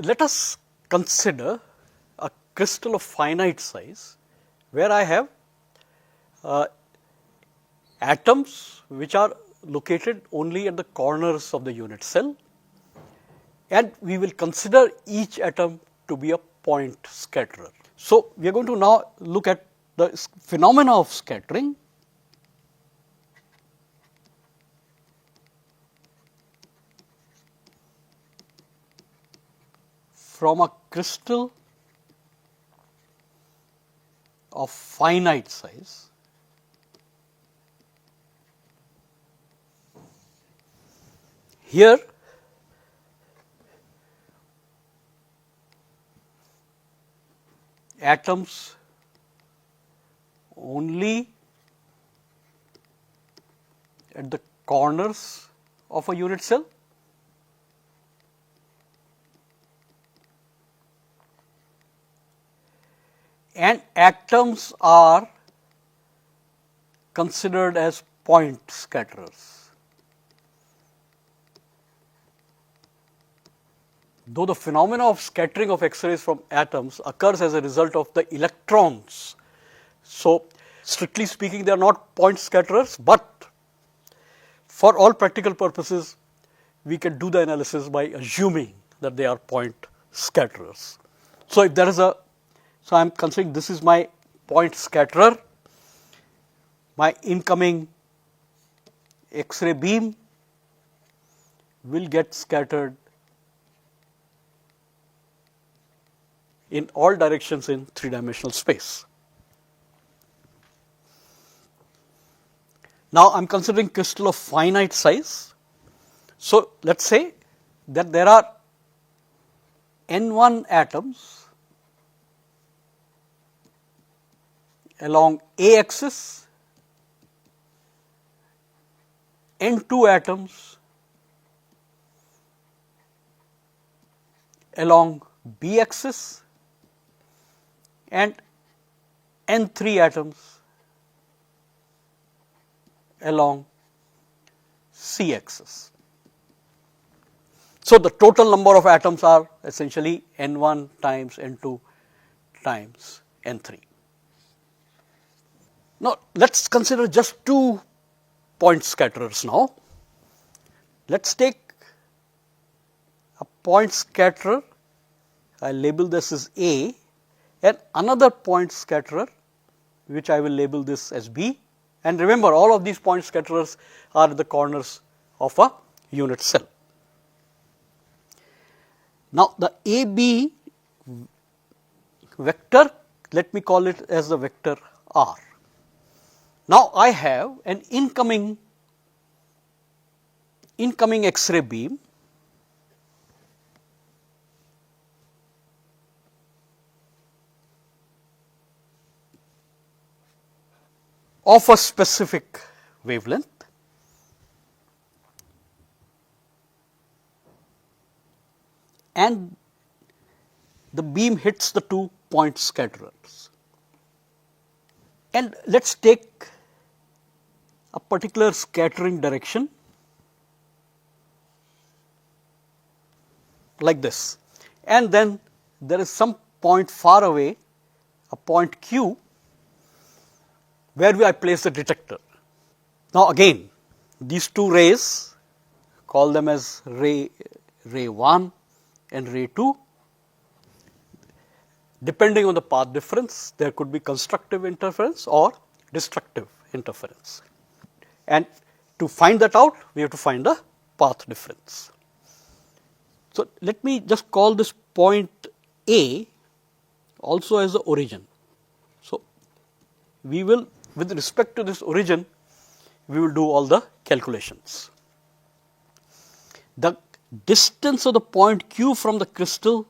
let us consider a crystal of finite size where I have atoms which are located only at the corners of the unit cell, and we will consider each atom to be a point scatterer. So, we are going to now look at the phenomena of scattering from a crystal of finite size here. Atoms only at the corners of a unit cell, and atoms are considered as point scatterers. Though the phenomena of scattering of X-rays from atoms occurs as a result of the electrons. So, strictly speaking, they are not point scatterers, but for all practical purposes we can do the analysis by assuming that they are point scatterers. So, if there is a, so I am considering this is my point scatterer, my incoming X-ray beam will get scattered in all directions in 3-dimensional space. Now, I am considering crystal of finite size. So, let us say that there are N1 atoms along A axis, N2 atoms along B axis, and N3 atoms along C axis. So, the total number of atoms are essentially N1 times N2 times N3. Now, let us consider just 2 point scatterers now. Let us take a point scatterer, I label this as A, and another point scatterer which I will label this as B, and remember all of these point scatterers are at the corners of a unit cell. Now, the AB vector, let me call it as the vector R. Now, I have an incoming X-ray beam of a specific wavelength, and the beam hits the 2 point scatterers. And let us take a particular scattering direction like this, and then there is some point far away, a point Q, where I place the detector. Now, again these 2 rays, call them as ray 1 and ray 2. Depending on the path difference, there could be constructive interference or destructive interference, and to find that out we have to find the path difference. So, let me just call this point A also as the origin. So, we will, with respect to this origin, we will do all the calculations. The distance of the point Q from the crystal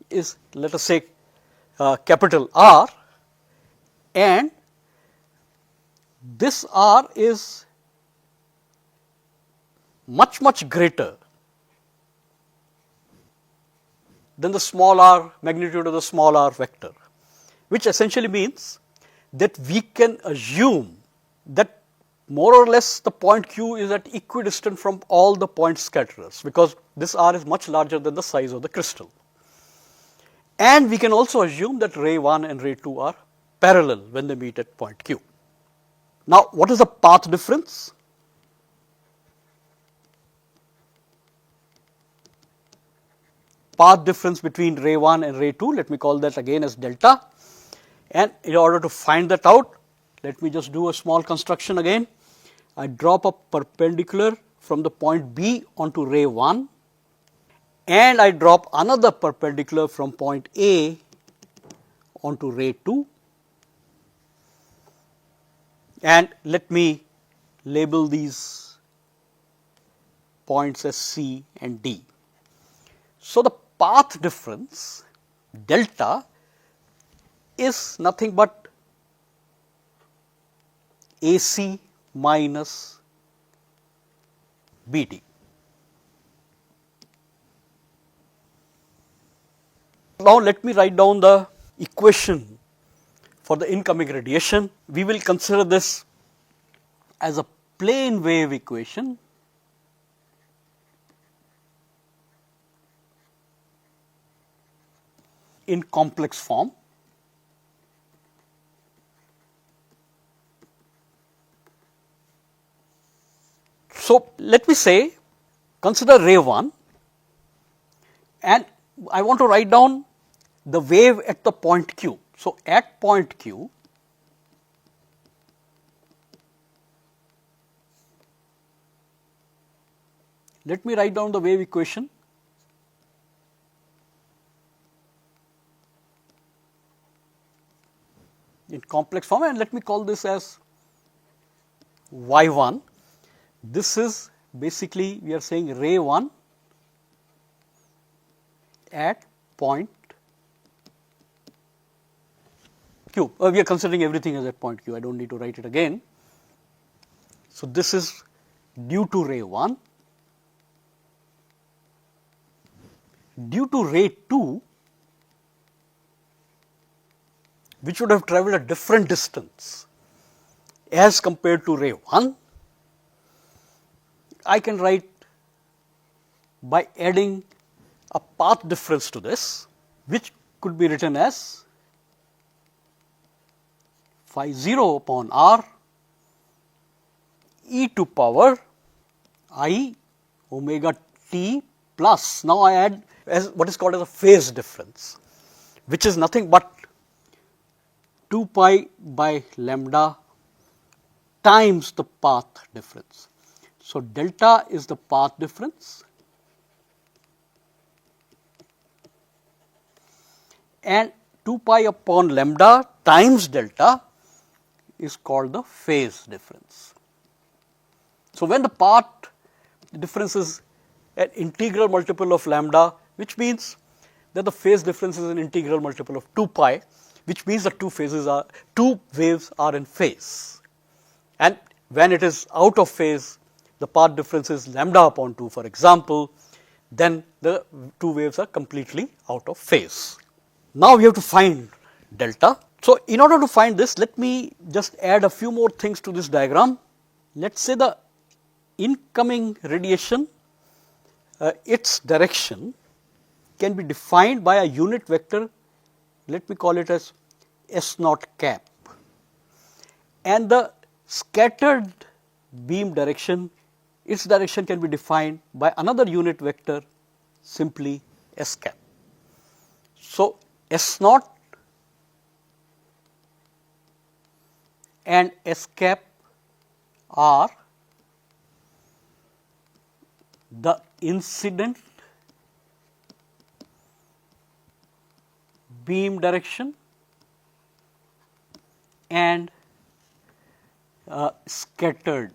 is, let us say, capital R, and this R is much greater than the small r magnitude of the small r vector, which essentially means that we can assume that more or less the point Q is at equidistant from all the point scatterers, because this R is much larger than the size of the crystal. And we can also assume that ray 1 and ray 2 are parallel when they meet at point Q. Now, what is the path difference? Path difference between ray 1 and ray 2, let me call that again as delta. And in order to find that out, let me just do a small construction again. I drop a perpendicular from the point B onto ray 1, and I drop another perpendicular from point A onto ray 2, and let me label these points as C and D. So, the path difference delta is nothing but AC minus BD. Now, let me write down the equation for the incoming radiation. We will consider this as a plane wave equation in complex form. So, let me say consider ray 1, and I want to write down the wave at the point Q. So, at point Q, let me write down the wave equation. In complex form, and let me call this as Y1. This is basically, we are saying ray 1 at point Q. We are considering everything as at point Q, I do not need to write it again. So, this is due to ray 1, due to ray 2, which would have travelled a different distance as compared to ray 1. I can write by adding a path difference to this, which could be written as phi 0 upon r e to power I omega t plus, now I add as what is called as a phase difference, which is nothing but 2 pi by lambda times the path difference. So, delta is the path difference, and 2 pi upon lambda times delta is called the phase difference. So, when the path difference is an integral multiple of lambda, which means that the phase difference is an integral multiple of 2 pi, which means that two waves are in phase, and when it is out of phase, the path difference is lambda upon 2, for example, then the two waves are completely out of phase. Now, we have to find delta. So, in order to find this, let me just add a few more things to this diagram. Let us say the incoming radiation, its direction can be defined by a unit vector, let me call it as S naught cap, and the scattered beam direction, its direction can be defined by another unit vector, simply S cap. So, S naught and S cap are the incident beam direction and scattered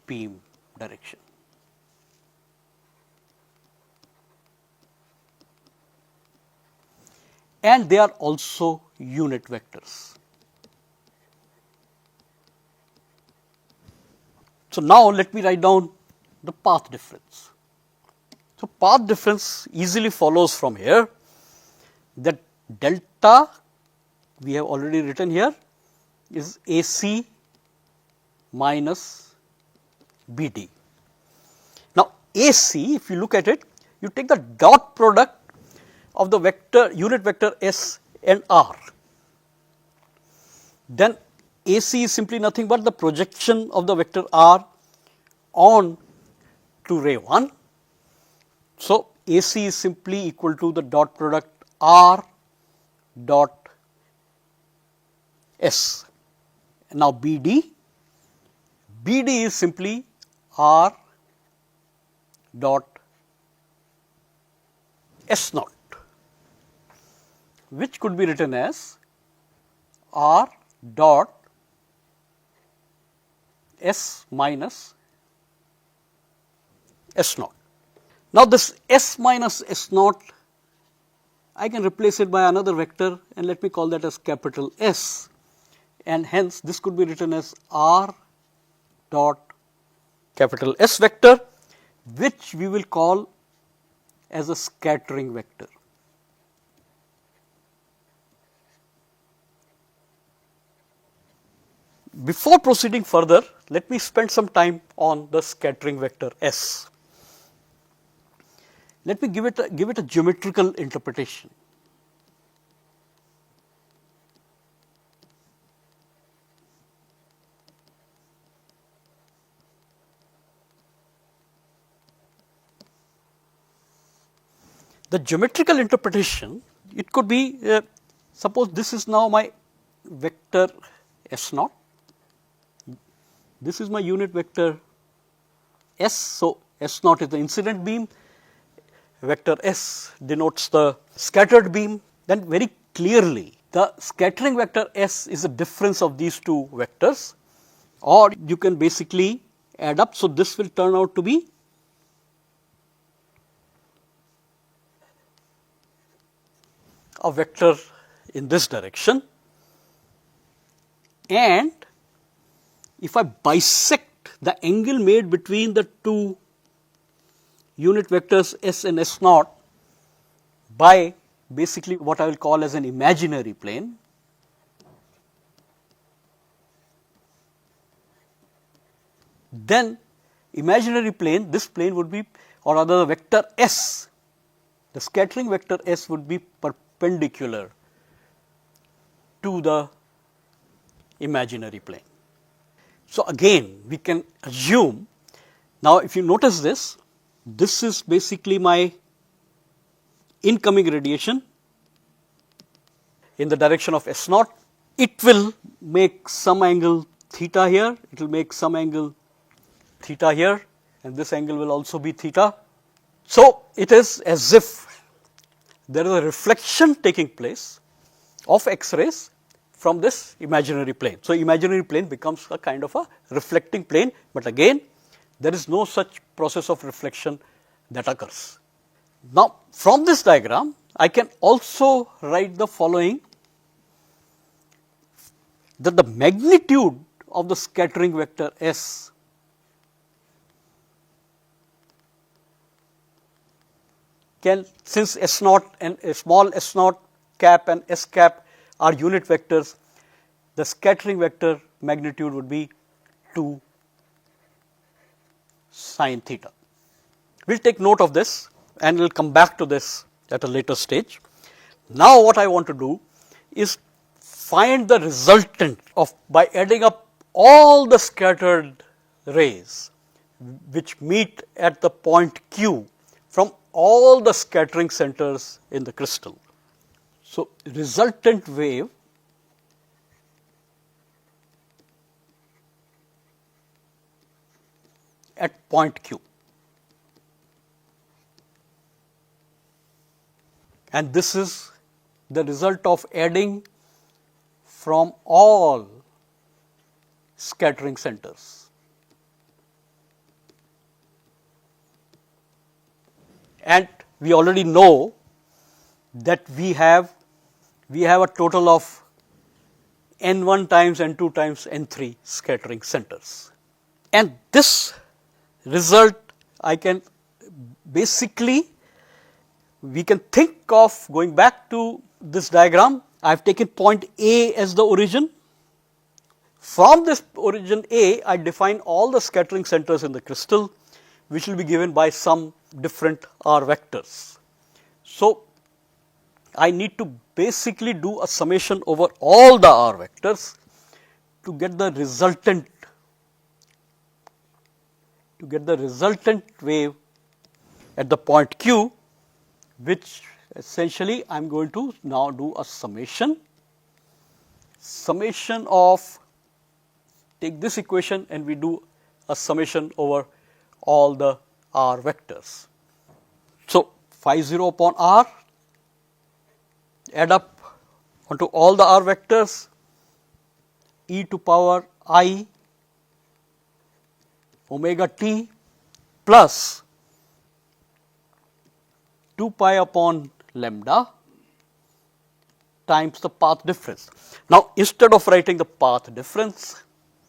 beam direction. And they are also unit vectors. So, now let me write down the path difference. So, path difference easily follows from here that delta we have already written here is AC minus BD. Now AC, if you look at it, you take the dot product of the vector unit vector S and R. Then AC is simply nothing but the projection of the vector R on to ray 1. So AC is simply equal to the dot product R dot S. Now BD is simply R dot S naught, which could be written as R dot S minus S naught. Now this S minus S naught, I can replace it by another vector and let me call that as capital S, and hence this could be written as R dot capital S vector, which we will call as a scattering vector. Before proceeding further, let me spend some time on the scattering vector S. Let me give it a geometrical interpretation. The geometrical interpretation, it could be, suppose this is now my vector S naught, this is my unit vector S, so S naught is the incident beam, vector S denotes the scattered beam, then very clearly the scattering vector S is the difference of these two vectors, or you can basically add up, so this will turn out to be a vector in this direction, and if I bisect the angle made between the two unit vectors S and S naught by basically what I will call as an imaginary plane, then imaginary plane, this plane would be, or rather the vector S, the scattering vector S would be perpendicular to the imaginary plane. So again we can assume, now if you notice this, this is basically my incoming radiation in the direction of S naught. It will make some angle theta here, it will make some angle theta here, and this angle will also be theta. So it is as if there is a reflection taking place of X-rays from this imaginary plane. So imaginary plane becomes a kind of a reflecting plane, but again there is no such process of reflection that occurs. Now from this diagram I can also write the following, that the magnitude of the scattering vector S can, since S naught and small S naught cap and S cap are unit vectors, the scattering vector magnitude would be 2 sin theta. We will take note of this and we will come back to this at a later stage. Now what I want to do is find the resultant of, by adding up all the scattered rays which meet at the point Q from all the scattering centers in the crystal. So resultant wave at point Q, and this is the result of adding from all scattering centers. And we already know that we have a total of N1 times N2 times N3 scattering centers. And this result I can basically, we can think of going back to this diagram. I have taken point A as the origin. From this origin A, I define all the scattering centers in the crystal, which will be given by some different R vectors. So, I need to basically do a summation over all the R vectors to get the resultant wave at the point Q, which essentially I am going to now do a summation of, take this equation and we do a summation over all the R vectors. So, phi 0 upon R, add up onto all the R vectors, e to power I omega t plus 2 pi upon lambda times the path difference. Now, instead of writing the path difference,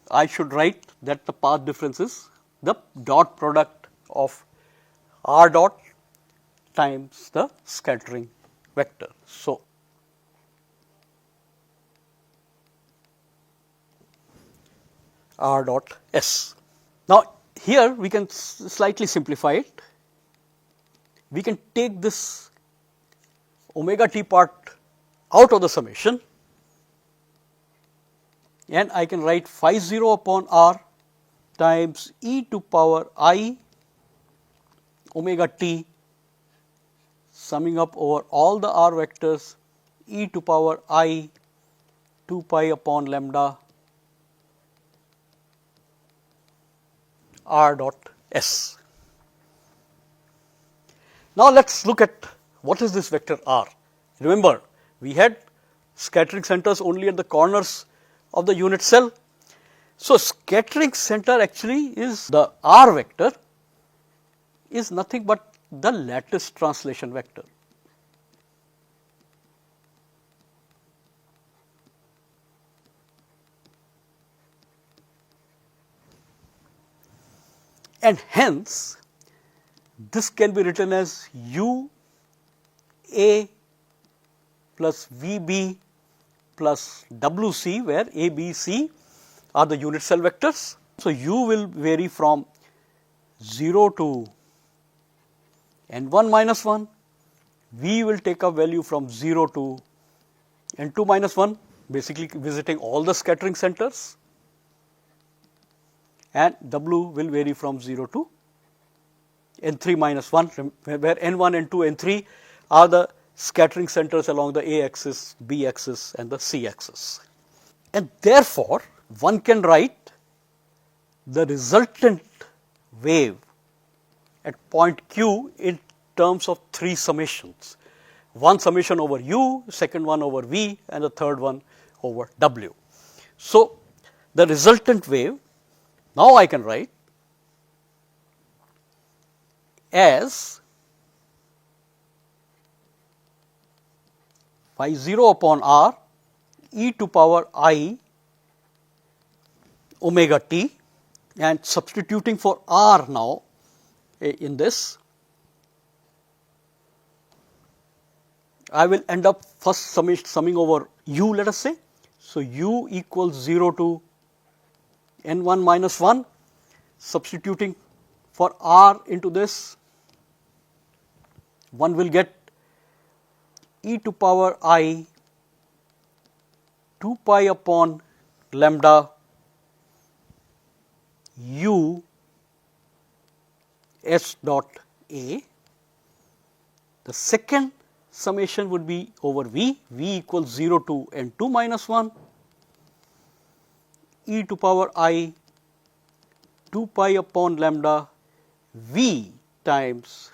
I should write that the path difference is the dot product of R dot times the scattering vector. So, R dot S. Now, here we can slightly simplify it. We can take this omega t part out of the summation and I can write phi 0 upon R times e to power I omega t summing up over all the R vectors e to power I 2 pi upon lambda R dot S. Now, let us look at what is this vector R. Remember, we had scattering centers only at the corners of the unit cell. So, scattering center actually is the R vector is nothing but the lattice translation vector. And hence, this can be written as U A plus V B plus W C, where A, B, C are the unit cell vectors. So, U will vary from 0 to N1 minus 1, V will take a value from 0 to N2 minus 1, basically visiting all the scattering centers, and W will vary from 0 to N3 minus 1, where N1, N2, N3 are the scattering centers along the A axis, B axis and the C axis. And therefore, one can write the resultant wave at point Q in terms of three summations. One summation over U, second one over V and the third one over W. So, the resultant wave now I can write as phi 0 upon R e to power I omega t, and substituting for R now in this, I will end up first summing over U, let us say. So, U equals 0 to N1 minus 1, substituting for R into this, one will get e to power I 2 pi upon lambda U S dot A. The second summation would be over V, V equals 0 to N2 minus 1, e to power I 2 pi upon lambda V times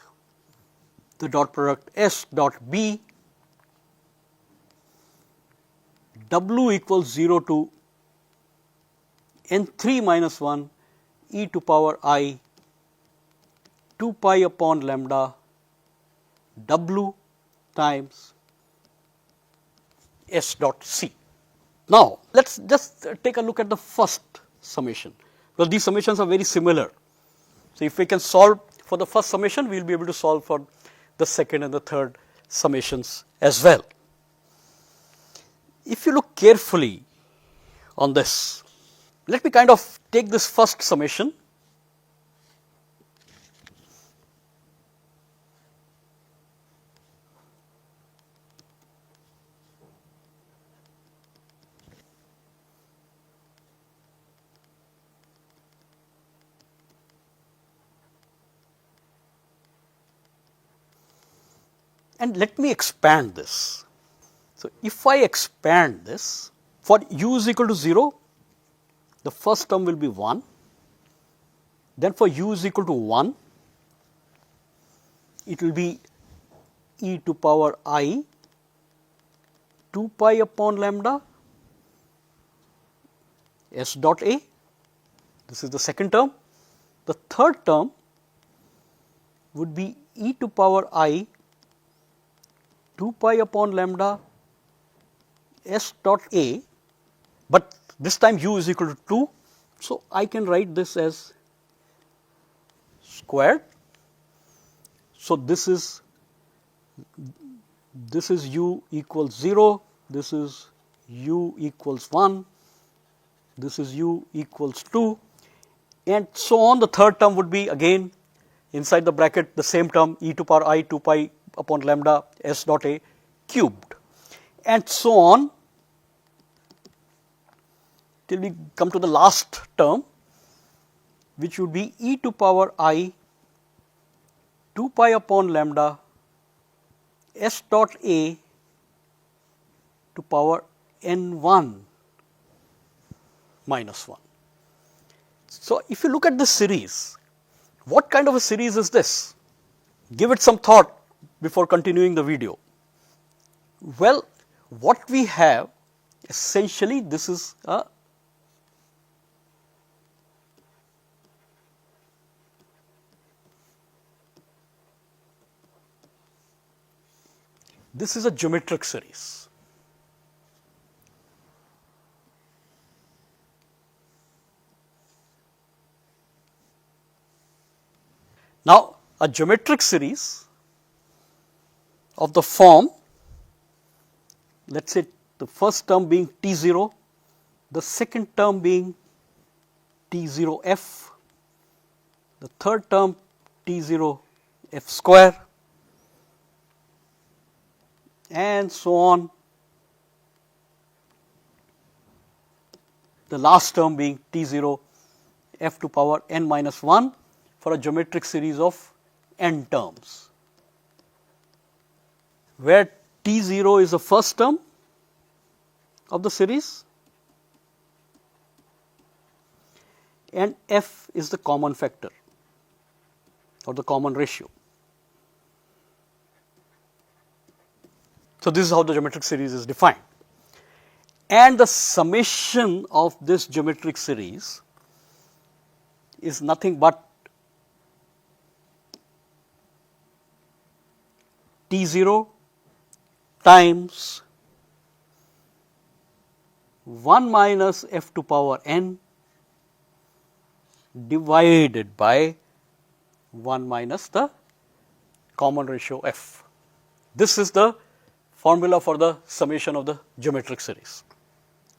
the dot product S dot B, W equals 0 to N3 minus 1 e to power I 2 pi upon lambda W times S dot C. Now, let us just take a look at the first summation. Well, these summations are very similar. So, if we can solve for the first summation, we will be able to solve for the second and the third summations as well. If you look carefully on this, let me kind of take this first summation. And let me expand this. So, if I expand this, for u is equal to 0, the first term will be 1, then for u is equal to 1, it will be e to power I 2 pi upon lambda s dot a. This is the second term. The third term would be e to power I 2 pi upon lambda s dot a, but this time u is equal to 2. So, I can write this as squared. So, this is u equals 0, this is u equals 1, this is u equals 2, and so on. The third term would be again inside the bracket the same term e to power I 2 pi upon lambda s dot a cubed, and so on till we come to the last term, which would be e to power I 2 pi upon lambda s dot a to power n1 minus 1. So, if you look at this series, what kind of a series is this? Give it some thought before continuing the video. Well, what we have essentially, this is a geometric series. Now, a geometric series of the form, let us say the first term being T0, the second term being T0f, the third term T0f square, and so on, the last term being T0 f to power n minus 1 for a geometric series of n terms, where T0 is the first term of the series and f is the common factor or the common ratio. So, this is how the geometric series is defined, and the summation of this geometric series is nothing but T0 times 1 minus f to power n divided by 1 minus the common ratio f. This is the formula for the summation of the geometric series.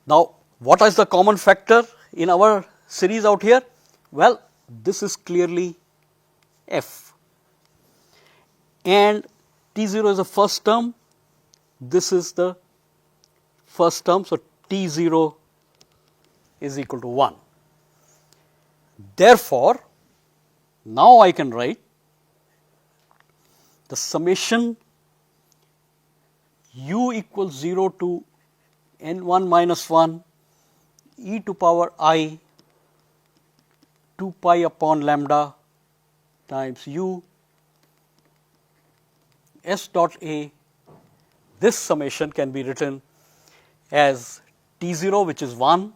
Now, what is the common factor in our series out here? Well, this is clearly f, and T0 is the first term, this is the first term. So, T0 is equal to 1. Therefore, now I can write the summation u equals 0 to n1 minus 1 e to power I 2 pi upon lambda times u s dot a. This summation can be written as T0, which is 1,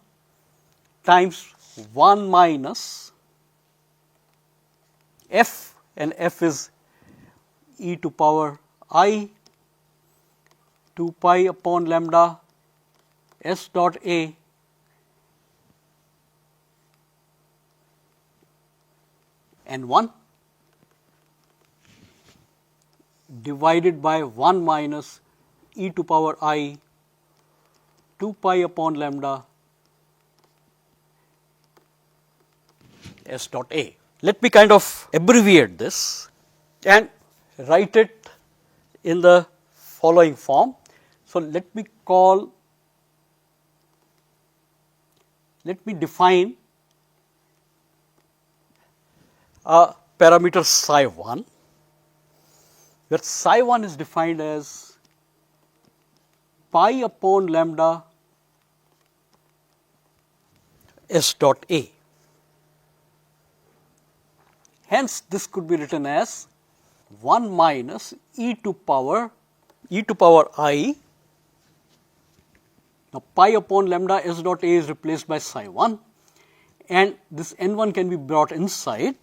times 1 minus f, and f is e to power I 2 pi upon lambda s dot a and 1 divided by 1 minus e to power I 2 pi upon lambda S dot A. Let me kind of abbreviate this and write it in the following form. So, let me define a parameter psi 1, where psi 1 is defined as pi upon lambda S dot A. Hence, this could be written as 1 minus e to power I. Now, pi upon lambda S dot A is replaced by psi 1, and this n 1 can be brought inside,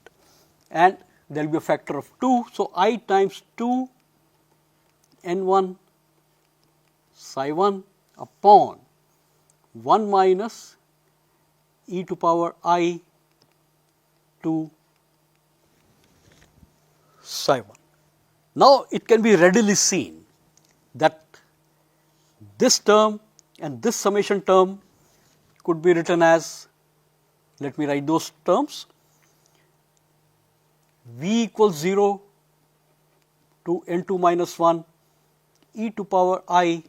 and there will be a factor of 2. So, I times 2 n 1 psi 1 upon 1 minus e to power I to psi 1. Now, it can be readily seen that this term and this summation term could be written as, let me write those terms, V equals 0 to n2 minus 1 e to power I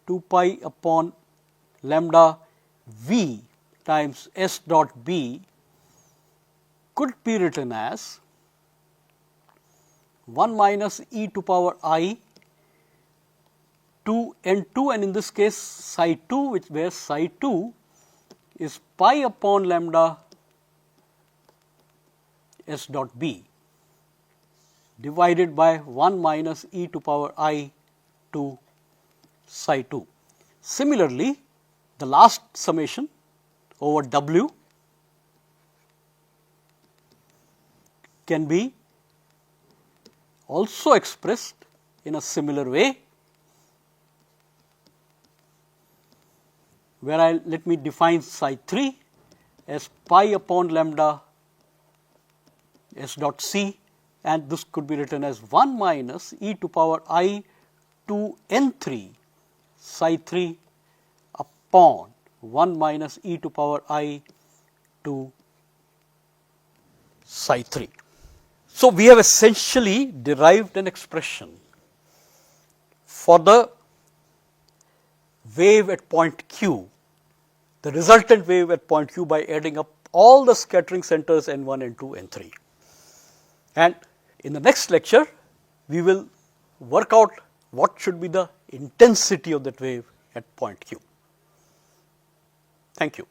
2 pi upon lambda V times S dot B could be written as 1 minus e to power I to n2, and in this case psi 2, where psi 2 is pi upon lambda S dot B divided by 1 minus e to power I to psi 2. Similarly, the last summation over W can be also expressed in a similar way, where let me define psi 3 as pi upon lambda S dot C, and this could be written as 1 minus e to power I to n3 psi 3 upon 1 minus e to power I to psi 3. So, we have essentially derived an expression for the wave at point Q, the resultant wave at point Q, by adding up all the scattering centers N1, N2, N3. And in the next lecture, we will work out what should be the intensity of that wave at point Q. Thank you.